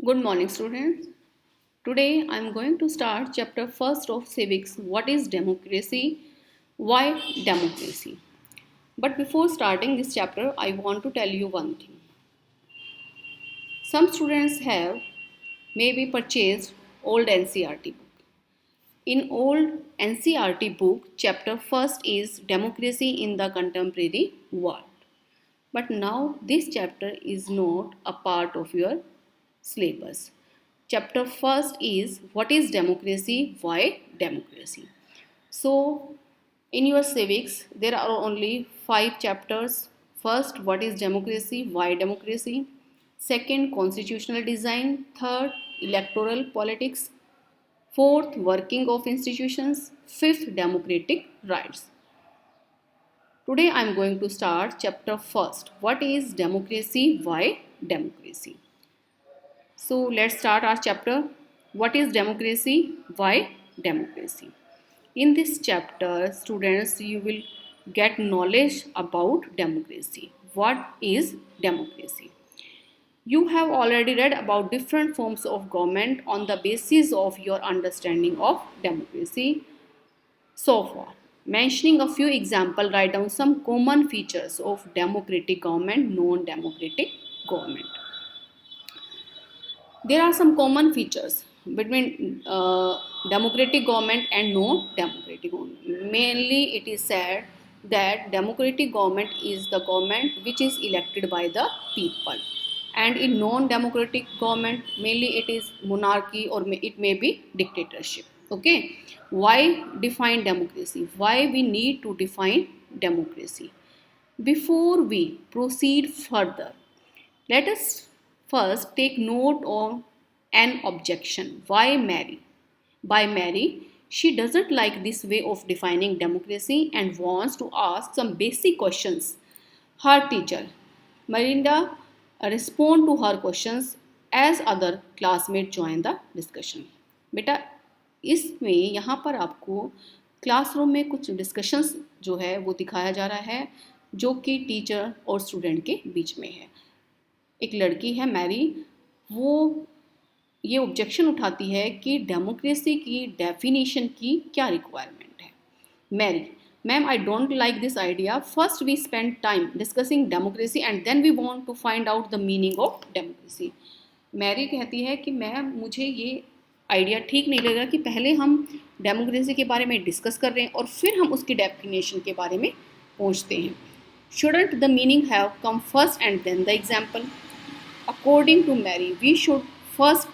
Good morning, students. Today I am going to start chapter first of civics. What is democracy? Why democracy? But before starting this chapter, I want to tell you one thing. Some students have maybe purchased old NCERT book. In old NCERT book, chapter first is democracy in the contemporary world. But now this chapter is not a part of your syllabus. Chapter first is what is democracy, why democracy. So in your civics there are only 5 chapters. First, what is democracy, why democracy. Second, constitutional design. Third, electoral politics. Fourth, working of institutions. Fifth, democratic rights. Today I am going to start chapter first. What is democracy? Why democracy? So let's start our chapter. What is democracy? Why democracy? In this chapter, students, you will get knowledge about democracy. What is democracy? You have already read about different forms of government on the basis of your understanding of democracy so far. Mentioning a few examples, write down some common features of democratic government, non-democratic government. There are some common features between democratic government and non-democratic government. Mainly, it is said that democratic government is the government which is elected by the people, and in non-democratic government, mainly it is monarchy or it may be dictatorship. Okay, why define democracy? Why we need to define democracy? Before we proceed further, let us first take note of an objection. Why Mary? By Mary, she doesn't like this way of defining democracy and wants to ask some basic questions. Her teacher, Marinda, respond to her questions as other classmates join the discussion. बेटा इसमें यहाँ पर आपको classroom में कुछ discussions जो है वो दिखाया जा रहा है जो कि टीचर और स्टूडेंट के बीच में है. एक लड़की है मैरी, वो ये ऑब्जेक्शन उठाती है कि डेमोक्रेसी की डेफिनेशन की क्या रिक्वायरमेंट है. Mary, ma'am I don't like this idea. First we spend time discussing democracy and then we want to find out the meaning of democracy. Mary कहती है कि मैम मुझे ये आइडिया ठीक नहीं लग रहा कि पहले हम डेमोक्रेसी के बारे में डिस्कस कर रहे हैं और फिर हम उसकी डेफिनेशन के बारे में पहुंचते हैं. Shouldn't the meaning have come first and then the example? According to Mary, we should first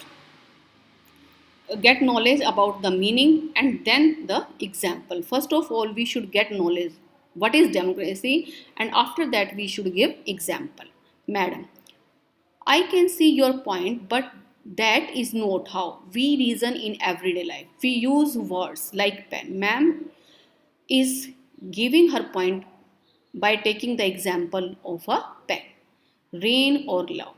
get knowledge about the meaning and then the example. First of all, we should get knowledge what is democracy, and after that we should give example. Madam, I can see your point, but that is not how we reason in everyday life. We use words like pen. Ma'am is giving her point by taking the example of a pen, rain or love.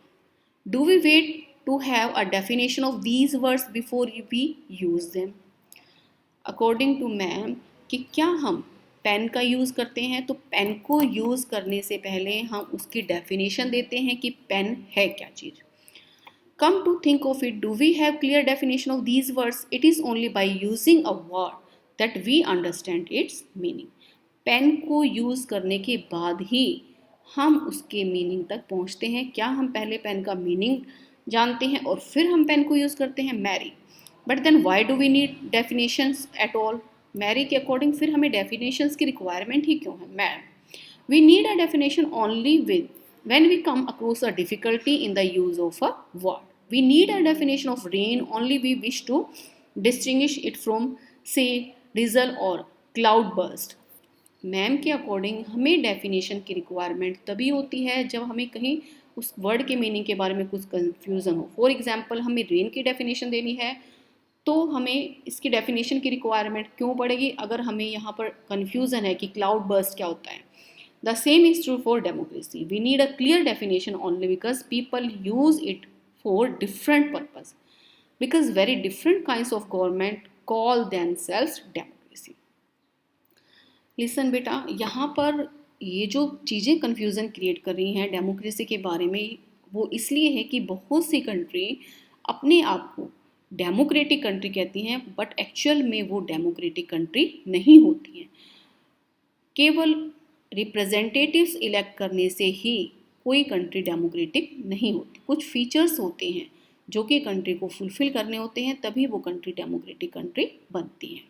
Do we wait to have a definition of these words before we use them? According to ma'am कि क्या हम pen का use करते हैं तो pen को use करने से पहले हम उसकी डेफिनेशन देते हैं कि पेन है क्या चीज़. Come to think of it, do we have clear definition of these words? It is only by using a word that we understand its meaning. Pen को यूज़ करने के बाद ही हम उसके मीनिंग तक पहुंचते हैं. क्या हम पहले पेन का मीनिंग जानते हैं और फिर हम पेन को यूज़ करते हैं? Mary, but then why do we need definitions at all? Mary के अकॉर्डिंग फिर हमें डेफिनेशंस की रिक्वायरमेंट ही क्यों है? Ma'am, we need a definition only with when we come across a difficulty in the use of a word. We need a definition of rain only we wish to distinguish it from, say, drizzle or cloud burst. Ma'am के according हमें definition की requirement तभी होती है जब हमें कहीं उस वर्ड के मीनिंग के बारे में कुछ कन्फ्यूज़न हो. फॉर एग्जांपल, हमें रेन की डेफिनेशन देनी है तो हमें इसकी डेफिनेशन की रिक्वायरमेंट क्यों पड़ेगी अगर हमें यहाँ पर कन्फ्यूज़न है कि क्लाउड बर्स्ट क्या होता है. The same is true for democracy. We need a clear definition only because people use it for different purpose. Because very different kinds of government call themselves democracy. Listen बेटा, यहाँ पर ये जो चीज़ें confusion create कर रही हैं democracy के बारे में, वो इसलिए है कि बहुत सी कंट्री अपने आप को डेमोक्रेटिक कंट्री कहती हैं, बट एक्चुअल में वो डेमोक्रेटिक कंट्री नहीं होती हैं। केवल रिप्रेजेंटेटिव्स इलेक्ट करने से ही कोई कंट्री डेमोक्रेटिक नहीं होती। कुछ फीचर्स होते हैं जो कि कंट्री को फुलफिल करने होते हैं, तभी वो कंट्री डेमोक्रेटिक कंट्री बनती है।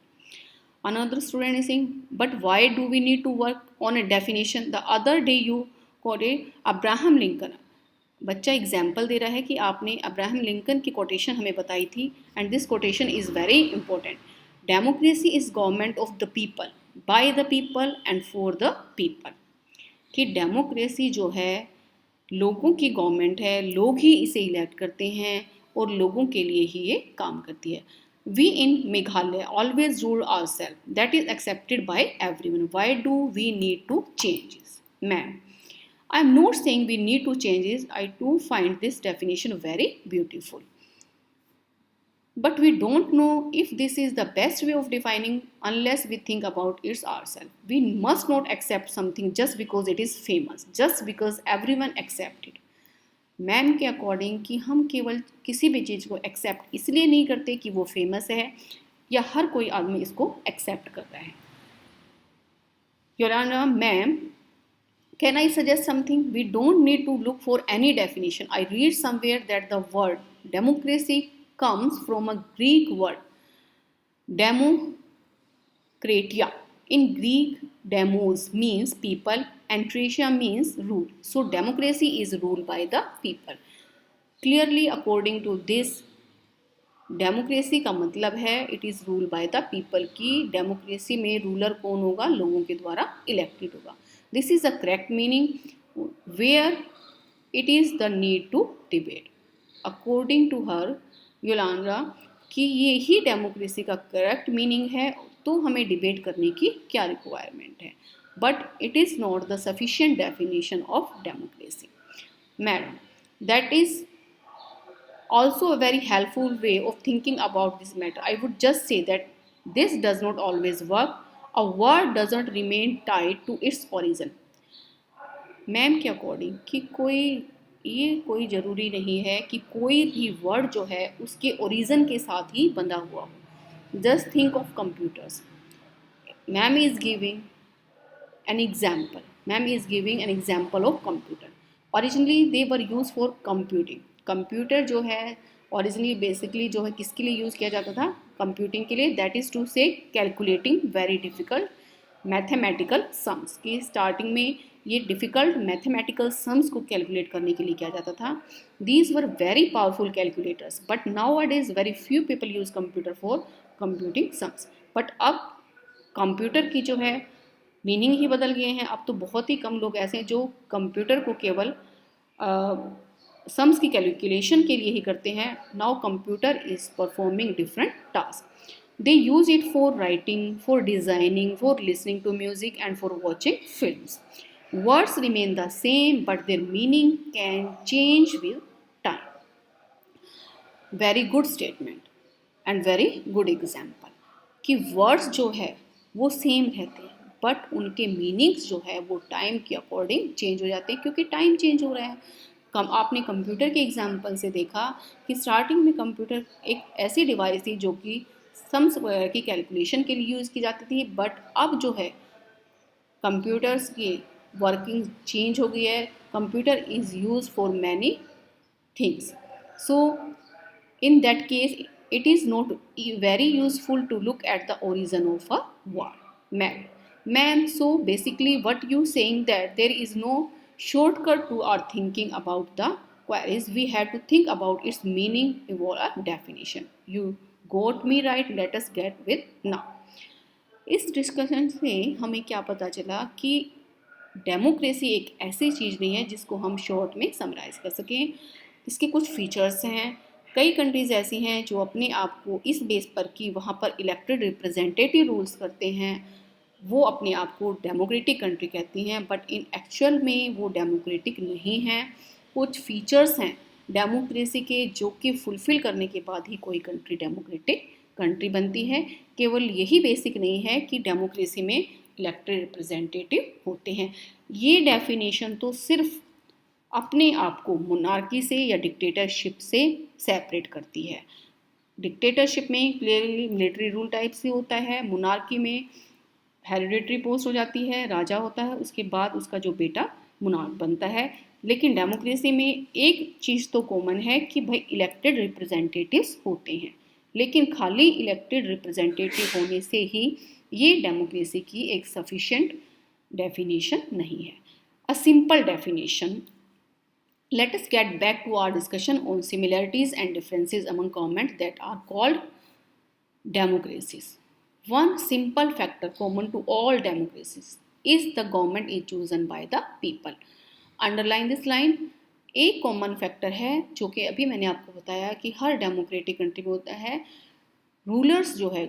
Another student is saying, but why do we need to work on a definition? The other day you quoted Abraham Lincoln. बच्चा एग्जाम्पल दे रहा है कि आपने अब्राहम लिंकन की कोटेशन हमें बताई थी, and this quotation is very important. Democracy is government of the people, bye the people and for the people. कि डेमोक्रेसी जो है लोगों की गवर्नमेंट है, लोग ही इसे इलेक्ट करते हैं और लोगों के लिए ही ये काम करती है। We in Meghalaya always rule ourselves. That is accepted by everyone. Why do we need to changes? Ma'am, I am not saying we need to changes. I too find this definition very beautiful. But we don't know if this is the best way of defining unless we think about it ourselves. We must not accept something just because it is famous, just because everyone accepts it. Ma'am के according कि हम केवल किसी भी चीज़ को accept इसलिए नहीं करते कि वो फेमस है या हर कोई आदमी इसको एक्सेप्ट करता है। Your honour ma'am, can I suggest something? We don't need to look for any definition. I read somewhere that the word democracy comes from a Greek word demokratia. In Greek, demos means people and kratia means rule. So democracy is ruled by the people. Clearly, according to this, democracy का मतलब है it is rule by the people. की democracy में ruler कौन होगा? लोगों के द्वारा इलेक्टेड होगा। This is the correct meaning where it is the need to debate. According to her Yolanda कि ये ही डेमोक्रेसी का करेक्ट मीनिंग है, तो हमें डिबेट करने की क्या रिक्वायरमेंट है? But it is not the sufficient definition of democracy. Madam, that is also a very helpful way of thinking about this matter. I would just say that this does not always work. A word doesn't remain tied to its origin. Ma'am के according कि कोई ज़रूरी नहीं है कि कोई भी word जो है उसके ओरिजिन के साथ ही बंधा हुआ हो। Just think of computers. Ma'am is giving an example. Ma'am is giving an example of computer. Originally they were use for computing. Computer जो है ओरिजिनली बेसिकली जो है किसके लिए यूज़ किया जाता था? कंप्यूटिंग के लिए। दैट इज़ टू से calculating very difficult mathematical sums. की स्टार्टिंग में ये डिफ़िकल्ट मैथमेटिकल सम्स को कैलकुलेट करने के लिए किया जाता था। These were very powerful calculators, but now a days very few people use computer for computing sums. But अब कंप्यूटर की जो है मीनिंग ही बदल गए हैं। अब तो बहुत ही कम लोग ऐसे हैं जो कंप्यूटर को केवल सम्स की कैलकुलेशन के लिए ही करते हैं। Now computer is performing different task. They use it for writing, for designing, for listening to music and for watching films. Words remain the same but their meaning can change with time. Very good statement and very good example कि words जो है वो same रहते हैं but उनके meanings जो है वो टाइम के अकॉर्डिंग चेंज हो जाते हैं, क्योंकि टाइम चेंज हो रहा है। आपने कंप्यूटर के एग्जाम्पल से देखा कि स्टार्टिंग में कंप्यूटर एक ऐसी डिवाइस थी जो कि सम्स वगैरह की कैलकुलेशन के लिए यूज़ की जाती थी, बट अब जो है कंप्यूटर्स की वर्किंग चेंज हो गई है। Computer is use for many things. So in that case it is not very useful to look at the origin of a word. Ma'am, so basically what you saying that there is no shortcut to our thinking about the queries. We have to think about its meaning or a definition. You got me right. Let us get with now. इस discussion से हमें क्या पता चला कि democracy एक ऐसी चीज़ नहीं है जिसको हम शॉर्ट में समराइज कर सकें। इसके कुछ फीचर्स हैं। कई कंट्रीज़ ऐसी हैं जो अपने आप को इस बेस पर कि वहाँ पर इलेक्टेड रिप्रेजेंटेटिव रूल्स करते हैं, वो अपने आप को डेमोक्रेटिक कंट्री कहती हैं, बट इन एक्चुअल में वो डेमोक्रेटिक नहीं हैं। कुछ फीचर्स हैं डेमोक्रेसी के जो कि फुलफ़िल करने के बाद ही कोई कंट्री डेमोक्रेटिक कंट्री बनती है। केवल यही बेसिक नहीं है कि डेमोक्रेसी में इलेक्टेड रिप्रेजेंटेटिव होते हैं। ये डेफिनेशन तो सिर्फ अपने आप को मोनार्की से या डिक्टेटरशिप से सेपरेट करती है। डिक्टेटरशिप में क्लियरली मिलिट्री रूल टाइप से होता है, मोनार्की में हेरिडिटरी पोस्ट हो जाती है, राजा होता है, उसके बाद उसका जो बेटा मोनार्क बनता है। लेकिन डेमोक्रेसी में एक चीज़ तो कॉमन है कि भाई इलेक्टेड रिप्रेजेंटेटिव्स होते हैं, लेकिन खाली इलेक्टेड रिप्रेजेंटेटिव होने से ही ये डेमोक्रेसी की एक सफिशिएंट डेफिनेशन नहीं है। A simple definition, let us get back to our discussion on similarities and differences among governments that are called democracies. One simple factor common to all democracies is the government is chosen by the people. Underline this line. एक common factor है जो कि अभी मैंने आपको बताया कि हर democratic country में होता है, रूलर्स जो है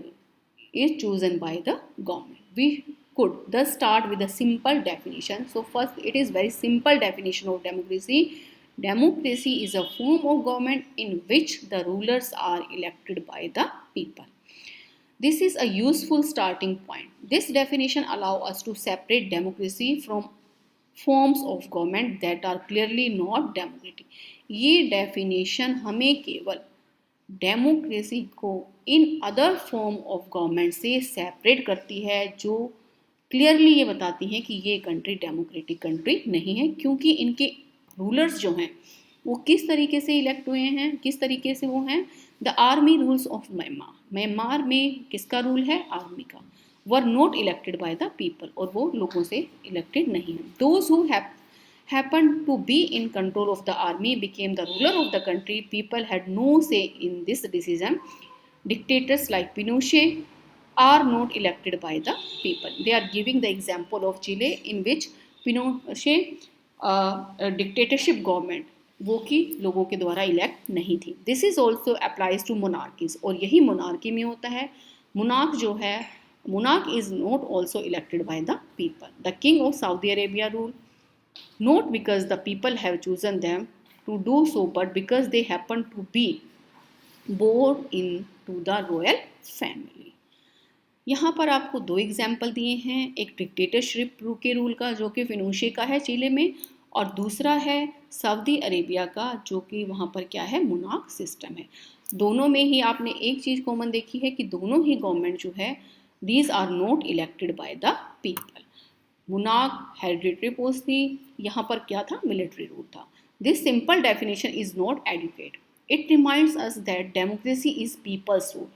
is chosen by the government. We could thus start with a simple definition. So first, it is very simple definition of democracy. Democracy is a form of government in which the rulers are elected by the people. This is a useful starting point. This definition allows us to separate democracy from forms of government that are clearly not democratic. ये definition हमें केवल democracy को in other form of government से separate करती है, जो clearly ये बताती हैं कि ये कंट्री डेमोक्रेटिक कंट्री नहीं है, क्योंकि इनके रूलर्स जो हैं वो किस तरीके से इलेक्ट हुए हैं, किस तरीके से वो हैं। The army rules of Myanmar, Myanmar में किसका रूल है, आर्मी का, were not elected by the people, और वो लोगों से इलेक्टेड नहीं है। Those who happened to be in control of the army became the ruler of the country. People had no say in this decision. Dictators like Pinochet are not elected by the people. They are giving the example of Chile in which Pinochet dictatorship government वो कि लोगों के द्वारा elect नहीं थी। This is also applies to monarchies, और यही monarchy में होता है। मोनार्क जो है, monarch is not also elected by the people. The king of Saudi Arabia rule not because the people have chosen them to do so, but because they happen to be born into the royal family. यहाँ पर आपको दो example दिए हैं, एक dictatorship के rule का जो कि फिनोशे का है चिले में, और दूसरा है सऊदी अरेबिया का जो कि वहाँ पर क्या है, मोनार्क सिस्टम है। दोनों में ही आपने एक चीज़ कॉमन देखी है कि दोनों ही गवर्नमेंट जो है these are not elected by the people. Monarch hereditary post थी, यहाँ पर क्या था, मिलिट्री रूल था। This simple definition is not adequate. It reminds us that democracy is people's rule,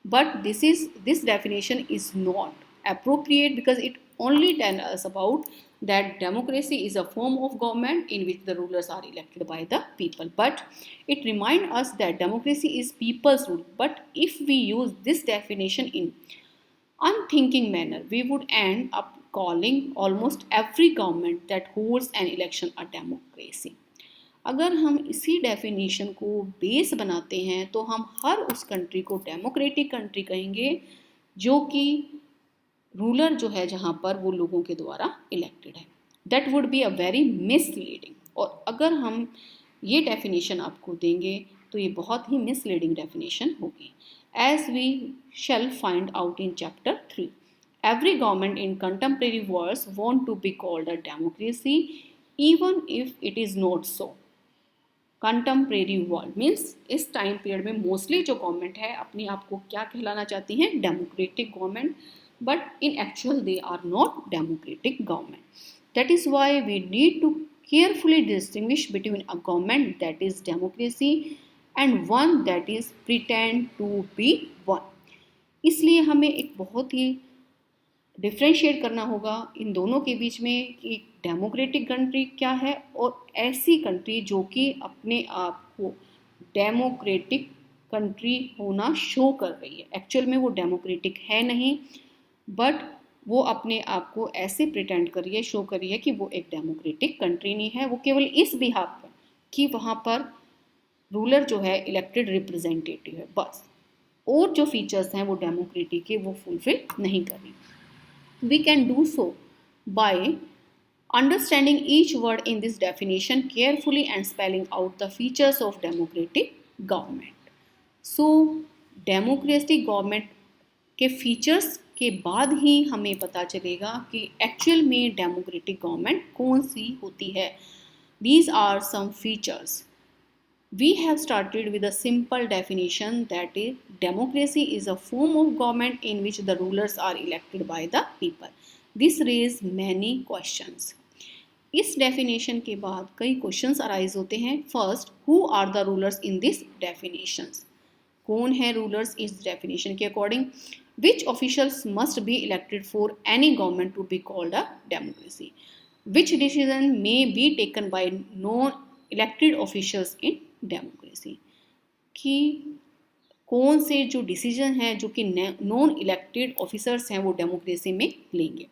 but this definition is not appropriate because it only tells us about that democracy is a form of government in which the rulers are elected by the people, but it reminds us that democracy is people's rule. But if we use this definition in unthinking manner, we would end up calling almost every government that holds an election a democracy. अगर हम इसी definition को base बनाते हैं तो हम हर उस country को डेमोक्रेटिक कंट्री कहेंगे जो कि रूलर जो है जहाँ पर वो लोगों के द्वारा इलेक्टेड है। That would be a very misleading, और अगर हम ये डेफिनेशन आपको देंगे तो ये बहुत ही मिसलीडिंग डेफिनेशन होगी। As we shall find out in chapter 3, every government in contemporary wars want to be called a democracy even if it is not so. Contemporary world means इस टाइम पीरियड में mostly जो government है अपनी आप को क्या कहलाना चाहती हैं, democratic government, but in actual they are not democratic government. That is why we need to carefully distinguish between a government that is democracy and one that is pretend to be one. इसलिए हमें एक बहुत ही differentiate करना होगा इन दोनों के बीच में कि डेमोक्रेटिक कंट्री क्या है और ऐसी कंट्री जो कि अपने आप को डेमोक्रेटिक कंट्री होना शो कर रही है. एक्चुअल में वो डेमोक्रेटिक है नहीं, बट वो अपने आप को ऐसे प्रिटेंड कर रही है, शो कर रही है कि वो एक डेमोक्रेटिक कंट्री नहीं है. वो केवल इस बिहाफ पर कि वहाँ पर रूलर जो है इलेक्टेड रिप्रेजेंटेटिव है बस, और जो फीचर्स हैं वो डेमोक्रेटिक के वो फुलफिल नहीं कर रही. We can do so by understanding each word in this definition carefully and spelling out the features of democratic government. So, democratic government के features के बाद ही हमें पता चलेगा कि actual में democratic government कौन सी होती है. These are some features. We have started with a simple definition, that is, democracy is a form of government in which the rulers are elected by the people. This raised many questions. इस definition के बाद कई questions arise होते हैं. First, who are the rulers in this definitions. कौन है rulers इस definition के according. Which officials must be elected for any government to be called a democracy. Which decision may be taken by non elected officials in democracy. कि कौन से जो decision हैं जो कि नॉन इलेक्टेड ऑफिसर्स हैं वो डेमोक्रेसी में लेंगे.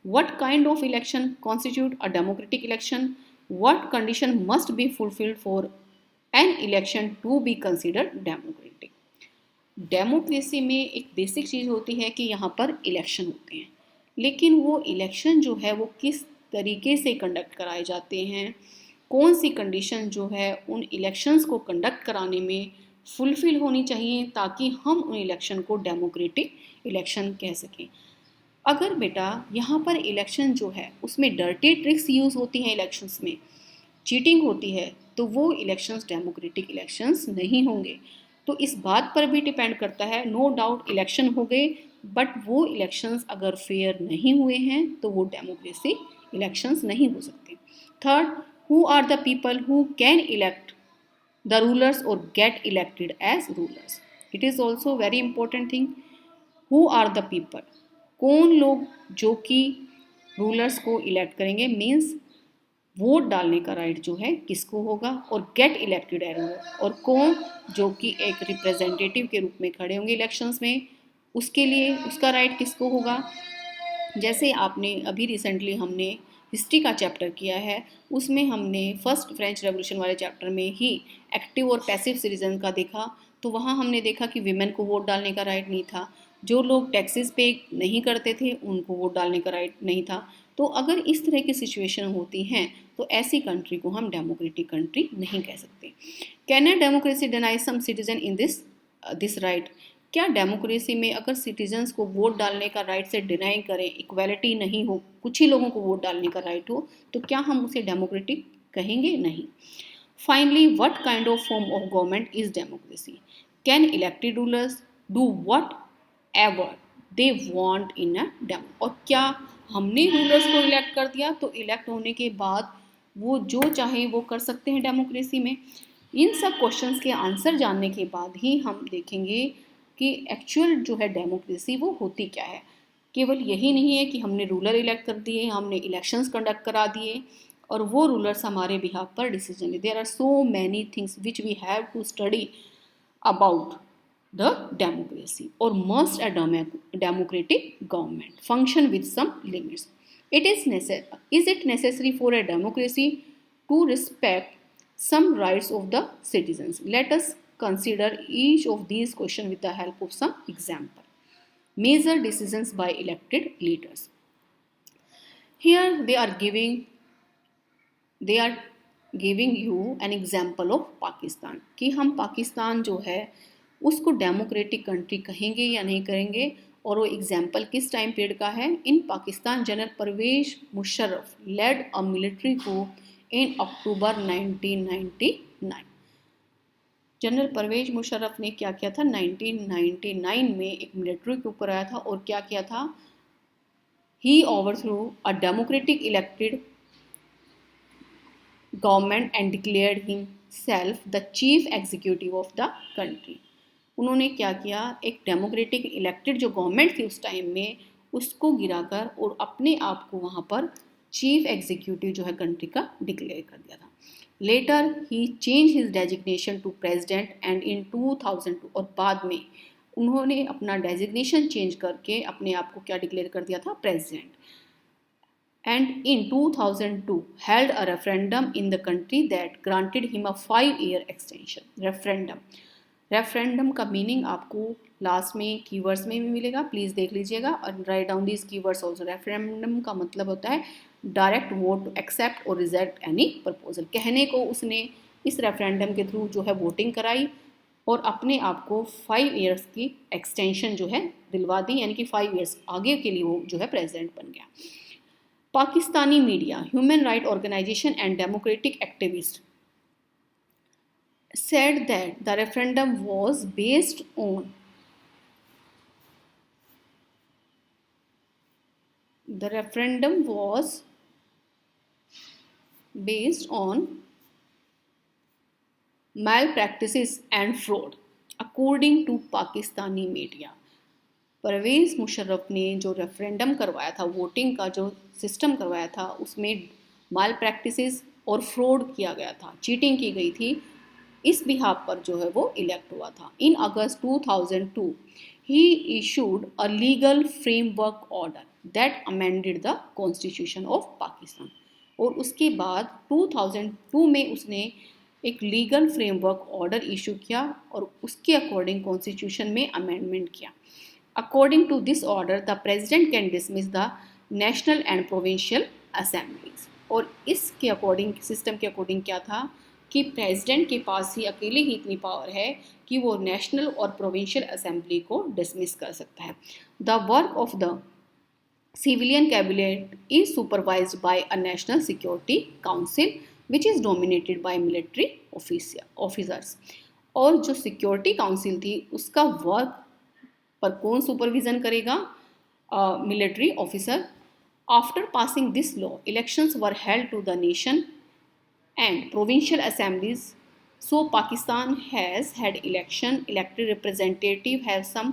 What kind of election constitute a democratic election? What condition must be fulfilled for an election to be considered democratic? Democracy में एक बेसिक चीज़ होती है कि यहाँ पर इलेक्शन होते हैं, लेकिन वो इलेक्शन जो है वो किस तरीके से कंडक्ट कराए जाते हैं, कौन सी कंडीशन जो है उन इलेक्शंस को कंडक्ट कराने में फुलफिल होनी चाहिए ताकि हम उन इलेक्शन को डेमोक्रेटिक इलेक्शन कह सकें. अगर बेटा यहाँ पर इलेक्शन जो है उसमें डर्टी ट्रिक्स यूज़ होती हैं, इलेक्शंस में चीटिंग होती है, तो वो इलेक्शंस डेमोक्रेटिक इलेक्शंस नहीं होंगे. तो इस बात पर भी डिपेंड करता है. नो डाउट इलेक्शन हो गए, बट वो इलेक्शंस अगर फेयर नहीं हुए हैं तो वो डेमोक्रेसी इलेक्शंस नहीं हो सकते. Third, who are the people who can elect the rulers और get elected as rulers. It is also very important thing. Who are the people, कौन लोग जो कि रूलर्स को इलेक्ट करेंगे, मीन्स वोट डालने का राइट जो है किसको होगा. और गेट इलेक्टेड है रूलर, और कौन जो कि एक रिप्रेजेंटेटिव के रूप में खड़े होंगे इलेक्शंस में, उसके लिए उसका राइट किसको होगा. जैसे आपने अभी रिसेंटली हमने हिस्ट्री का चैप्टर किया है, उसमें हमने फर्स्ट फ्रेंच रेवोल्यूशन वाले चैप्टर में ही एक्टिव और पैसिव सिटीजन का देखा. तो वहाँ हमने देखा कि विमेन को वोट डालने का राइट नहीं था, जो लोग टैक्सेस पे नहीं करते थे उनको वोट डालने का राइट नहीं था. तो अगर इस तरह की सिचुएशन होती हैं तो ऐसी कंट्री को हम डेमोक्रेटिक कंट्री नहीं कह सकते. Can a democracy deny some citizen in this right. क्या डेमोक्रेसी में अगर सिटीजन्स को वोट डालने का राइट से डिनाई करें, इक्वालिटी नहीं हो, कुछ ही लोगों को वोट डालने का राइट हो, तो क्या हम उसे डेमोक्रेटिक कहेंगे. नहीं. Finally, what kind of form of government is democracy. Can elected rulers do what ever they want in a demo. और क्या हमने रूलर्स को इलेक्ट कर दिया तो इलेक्ट होने के बाद वो जो चाहे वो कर सकते हैं डेमोक्रेसी में. इन सब क्वेश्चंस के आंसर जानने के बाद ही हम देखेंगे कि एक्चुअल जो है डेमोक्रेसी वो होती क्या है. केवल यही नहीं है कि हमने रूलर इलेक्ट कर दिए, हमने इलेक्शंस कंडक्ट करा दिए और वो रूलर्स हमारे बिहाफ पर डिसीजन ले. There are so many things which we have to study about the democracy, or must a democratic government function with some limits. Is it necessary for a democracy to respect some rights of the citizens? Let us consider each of these questions with the help of some example. Major decisions by elected leaders. Here they are giving you an example of Pakistan कि हम पाकिस्तान जो है उसको democratic country कहेंगे या नहीं करेंगे. और वो एग्जाम्पल किस टाइम पीरियड का है. In Pakistan general Pervez Musharraf led a military coup in October 1999. General Pervez Musharraf ने क्या किया था, 1999 में एक मिलिट्री coup कराया था. और क्या किया था, he overthrew a democratic elected government and declared himself the chief executive of the country. उन्होंने क्या किया, एक डेमोक्रेटिक इलेक्टेड जो गवर्नमेंट थी उस टाइम में उसको गिराकर और अपने आप को वहाँ पर चीफ एग्जीक्यूटिव जो है कंट्री का डिक्लेयर कर दिया था. Later he change his designation to president and in 2002, और बाद में उन्होंने अपना डेजिग्नेशन चेंज करके अपने आप को क्या डिक्लेयर कर दिया था, president. And in 2002 held a referendum in the country that granted him a 5-year extension. Referendum का मीनिंग आपको लास्ट में कीवर्ड्स में भी मिलेगा, प्लीज़ देख लीजिएगा और write down this keywords also. Referendum का मतलब होता है डायरेक्ट वोट टू एक्सेप्ट और रिजेक्ट एनी प्रपोजल. कहने को उसने इस रेफरेंडम के थ्रू जो है वोटिंग कराई और अपने आप को 5 ईयर्स की एक्सटेंशन जो है दिलवा दी, यानी कि 5 ईयर्स आगे के लिए वो जो है प्रेसिडेंट बन गया. Pakistani media, human right organisation and democratic activist said that the referendum was based on malpractices and fraud according to Pakistani media. Pervez Musharraf ने जो रेफरेंडम करवाया था, वोटिंग का जो सिस्टम करवाया था, उसमें माल प्रैक्टिसेस और फ्रॉड किया गया था, चीटिंग की गई थी। इस बिहाफ पर जो है वो इलेक्ट हुआ था। In August 2002 he issued a legal framework order that amended the constitution of Pakistan. और उसके बाद 2002 में उसने एक लीगल फ्रेमवर्क ऑर्डर इशू किया और उसके अकॉर्डिंग कॉन्स्टिट्यूशन में अमेंडमेंट किया। According to this order, the president can dismiss the national and provincial assemblies. और इसके अकॉर्डिंग, सिस्टम के अकॉर्डिंग क्या था कि प्रेसिडेंट के पास ही अकेले ही इतनी पावर है कि वो नेशनल और प्रोविंशियल असेंबली को डिसमिस कर सकता है। The work of the civilian cabinet is supervised by a national security council which is dominated by military officers. और जो सिक्योरिटी काउंसिल थी उसका वर्क पर कौन सुपरविजन करेगा? Military officer. After passing this law, elections were held to the nation and provincial assemblies. So Pakistan has had election, elected representative have some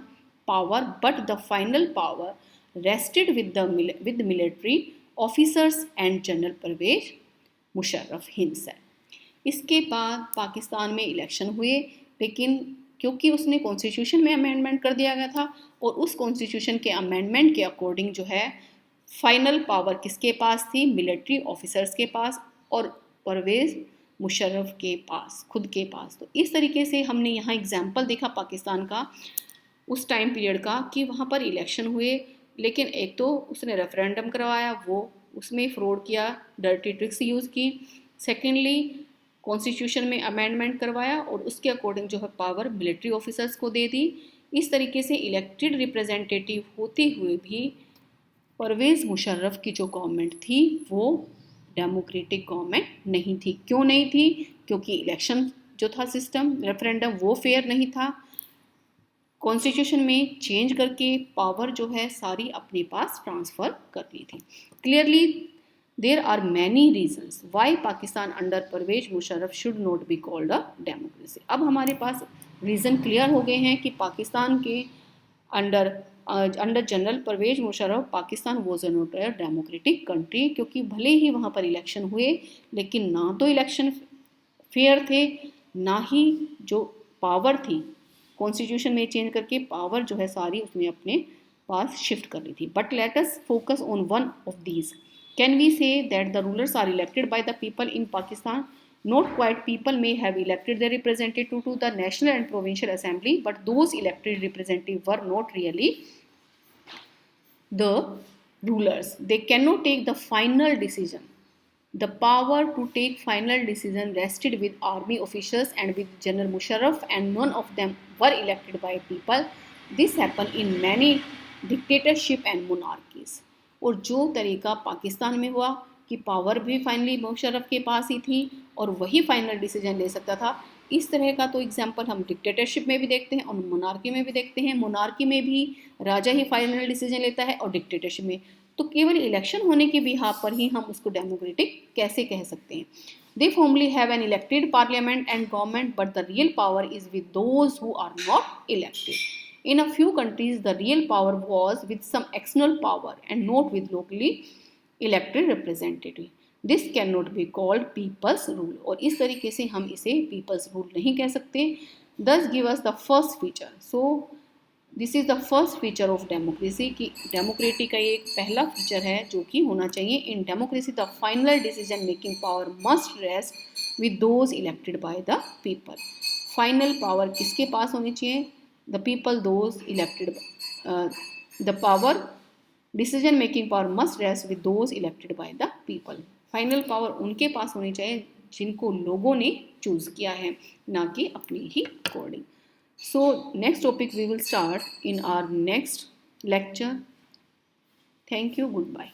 power, but the final power rested with military officers and general Pervez Musharraf himself. इसके बाद पाकिस्तान में election हुए, लेकिन क्योंकि उसने constitution में amendment कर दिया गया था और उस कॉन्स्टिट्यूशन के अमेंडमेंट के अकॉर्डिंग जो है फाइनल पावर किसके पास थी? मिलिट्री ऑफिसर्स के पास और परवेज़ मुशर्रफ के पास, खुद के पास। तो इस तरीके से हमने यहाँ एग्जाम्पल देखा पाकिस्तान का उस टाइम पीरियड का कि वहाँ पर इलेक्शन हुए, लेकिन एक तो उसने रेफरेंडम करवाया, वो उसमें फ्रॉड किया, डर्टी ट्रिक्स यूज़ की। सेकेंडली कॉन्स्टिट्यूशन में अमेंडमेंट करवाया और उसके अकॉर्डिंग जो है पावर मिलिट्री ऑफिसर्स को दे दी। इस तरीके से इलेक्टेड रिप्रेजेंटेटिव होते हुए भी परवेज़ मुशर्रफ की जो गवर्नमेंट थी वो डेमोक्रेटिक गवर्नमेंट नहीं थी। क्यों नहीं थी? क्योंकि इलेक्शन जो था सिस्टम, रेफरेंडम, वो फेयर नहीं था। कॉन्स्टिट्यूशन में चेंज करके पावर जो है सारी अपने पास ट्रांसफ़र कर ली थी। Clearly there are many reasons why Pakistan under Pervez Musharraf should not be called a democracy। अब हमारे पास रीज़न क्लियर हो गए हैं कि पाकिस्तान के under general Pervez Musharraf Pakistan was not a democratic country, क्योंकि भले ही वहाँ पर इलेक्शन हुए लेकिन ना तो इलेक्शन फेयर थे, ना ही जो पावर थी कॉन्स्टिट्यूशन में चेंज करके पावर जो है सारी उसने अपने पास शिफ्ट कर ली थी। But let us focus on one of these. Can we say that the rulers are elected by the people in Pakistan? Not quite. People may have elected their representative to the national and provincial assembly, but those elected representatives were not really the rulers. They cannot take the final decision. The power to take final decision rested with army officials and with General Musharraf, and none of them were elected by people. This happened in many dictatorship and monarchies. और जो तरीका पाकिस्तान में हुआ कि power भी finally Musharraf के पास ही थी और वही फाइनल डिसीजन ले सकता था, इस तरह का तो एग्जाम्पल हम डिक्टेटरशिप में भी देखते हैं और मोनार्की में भी देखते हैं। मोनार्की में भी राजा ही फाइनल डिसीजन लेता है और डिक्टेटरशिप में तो केवल इलेक्शन होने के बिहाफ पर ही हम उसको डेमोक्रेटिक कैसे कह सकते हैं? They formally have an elected parliament and government, but the real power is with those who are not elected. In a few countries, the real power was with some external power and not with locally elected representative. This cannot be called people's rule. और इस तरीके से हम इसे people's rule नहीं कह सकते। Thus give us the first feature. So this is the first feature of democracy कि democracy का एक पहला फीचर है जो कि होना चाहिए। In democracy, the final decision making power must rest with those elected by the people. Final power किसके पास होनी चाहिए? The people, those elected. The power, decision making power must rest with those elected by the people. Final power उनके पास होनी चाहिए जिनको लोगों ने choose किया है, ना कि अपनी ही according. So next topic we will start in our next lecture. Thank you, good bye.